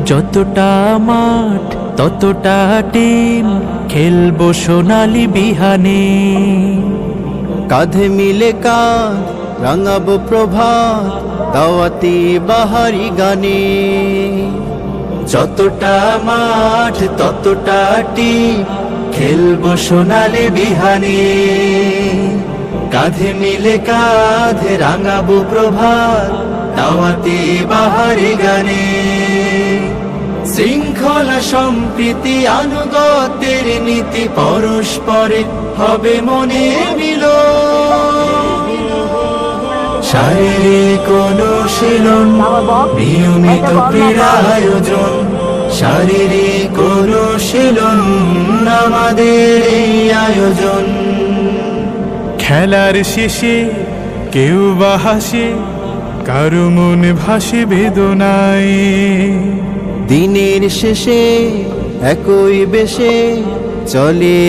যতটা মাঠ ততটা টিম, খেলবো সোনালি বিহানে। কাঁধে মিলে কাঁধ রাঙাবো প্রভাত, দাওয়াতি বাহারি গানে। যতটা মাঠ ততটা টিম, খেলবো সোনালি বিহানে। কাঁধে মিলে কাঁধ রাঙাবো প্রভাত, দাওয়াতি বাহারি গানে। শৃঙ্খলা সম্প্রীতি আনুগত্যের নীতি, পরস্পরে হবে মনে মিল। শারীরিক অনুশীলন, নিয়মিত ক্রীড়া আয়োজন। শারীরিক অনুশীলন আমাদের এই আয়োজন। খেলার শেষে কেউ বা হাসে, কারো মন ভাসে বেদনায়। দিনের শেষে একই বেশে চলে